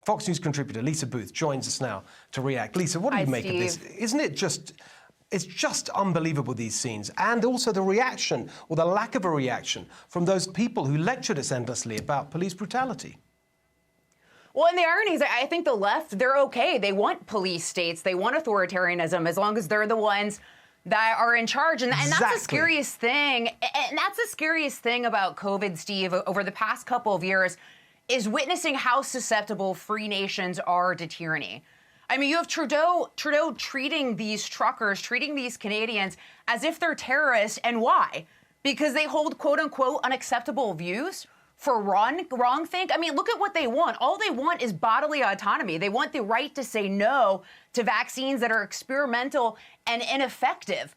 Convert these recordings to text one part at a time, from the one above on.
Fox News contributor Lisa Boothe joins us now to react. Lisa, what do you make of this? Isn't it just... It's just unbelievable, these scenes, and also the reaction, or the lack of a reaction, from those people who lectured us endlessly about police brutality. Well, and the irony is, I think the left, they're okay. They want police states. They want authoritarianism as long as they're the ones that are in charge. And that's the scariest thing. And that's the scariest thing about COVID, Steve, over the past couple of years, is witnessing how susceptible free nations are to tyranny. I mean, you have Trudeau treating these truckers, treating these Canadians as if they're terrorists. And why? Because they hold, quote unquote, unacceptable views for wrong think. I mean, look at what they want. All they want is bodily autonomy. They want the right to say no to vaccines that are experimental and ineffective.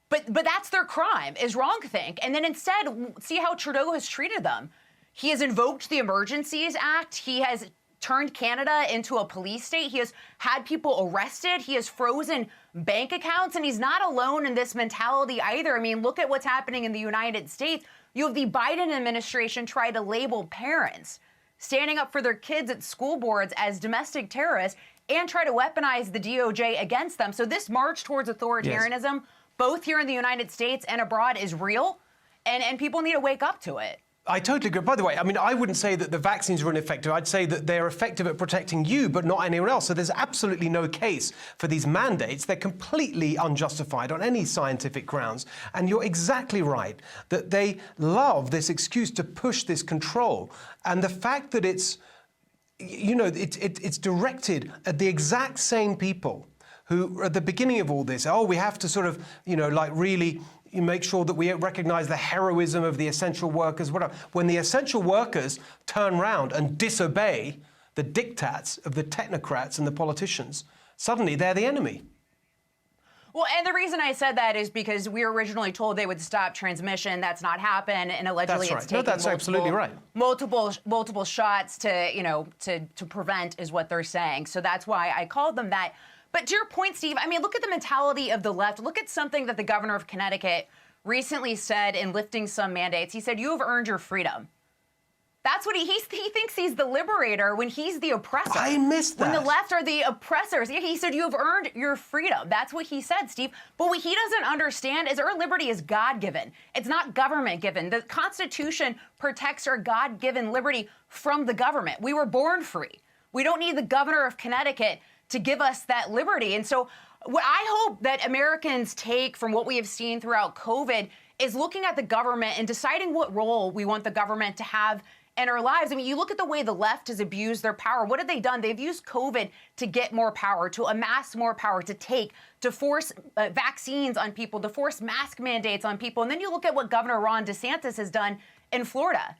But that's their crime, is wrong think. And then instead, see how Trudeau has treated them. He has invoked the Emergencies Act. He has turned Canada into a police state. He has had people arrested. He has frozen bank accounts, and he's not alone in this mentality either. I mean, look at what's happening in the United States. You have the Biden administration try to label parents standing up for their kids at school boards as domestic terrorists and try to weaponize the DOJ against them. So this march towards authoritarianism, both here in the United States and abroad, is real, and people need to wake up to it. I totally agree. By the way, I mean, I wouldn't say that the vaccines are ineffective. I'd say that they're effective at protecting you, but not anyone else. So there's absolutely no case for these mandates. They're completely unjustified on any scientific grounds. And you're exactly right that they love this excuse to push this control. And the fact that it's, you know, it's directed at the exact same people who, at the beginning of all this, oh, we have to sort of, you know, like really make sure that we recognize the heroism of the essential workers, whatever. When the essential workers turn around and disobey the diktats of the technocrats and the politicians, suddenly they're the enemy. Well, and the reason I said that is because we were originally told they would stop transmission. That's not happened, and allegedly it's taken absolutely right. multiple shots to, you know, to prevent, is what they're saying. So that's why I called them that. But to your point, Steve, I mean, look at the mentality of the left. Look at something that the governor of Connecticut recently said in lifting some mandates. He said, "You have earned your freedom." That's what he thinks he's the liberator when he's the oppressor. I missed that. When the left are the oppressors. He said, "You have earned your freedom." That's what he said, Steve. But what he doesn't understand is our liberty is God-given. It's not government-given. The Constitution protects our God-given liberty from the government. We were born free. We don't need the governor of Connecticut to give us that liberty. And so what I hope that Americans take from what we have seen throughout COVID is looking at the government and deciding what role we want the government to have in our lives. I mean, you look at the way the left has abused their power. What have they done? They've used COVID to get more power, to amass more power, to force vaccines on people, to force mask mandates on people. And then you look at what Governor Ron DeSantis has done in Florida.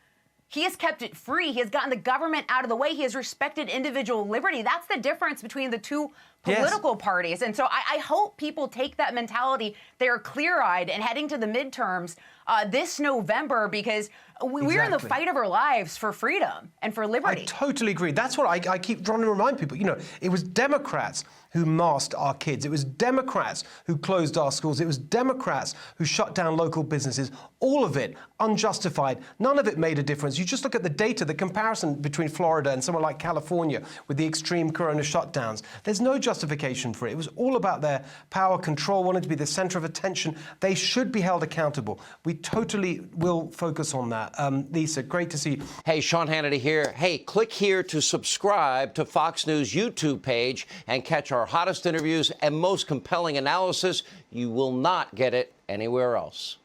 He has kept it free. He has gotten the government out of the way. He has respected individual liberty. That's the difference between the two political parties. And so I hope people take that mentality. They are clear-eyed and heading to the midterms this November, because we're in the fight of our lives for freedom and for liberty. I totally agree. That's what I keep trying to remind people. You know, it was Democrats who masked our kids. It was Democrats who closed our schools. It was Democrats who shut down local businesses. All of it unjustified. None of it made a difference. You just look at the data, the comparison between Florida and somewhere like California with the extreme corona shutdowns. There's no justification for it. It was all about their power, control, wanting to be the center of attention. They should be held accountable. We totally will focus on that. Lisa, great to see you. Hey, Sean Hannity here. Hey, click here to subscribe to Fox News YouTube page and catch our hottest interviews and most compelling analysis. You will not get it anywhere else.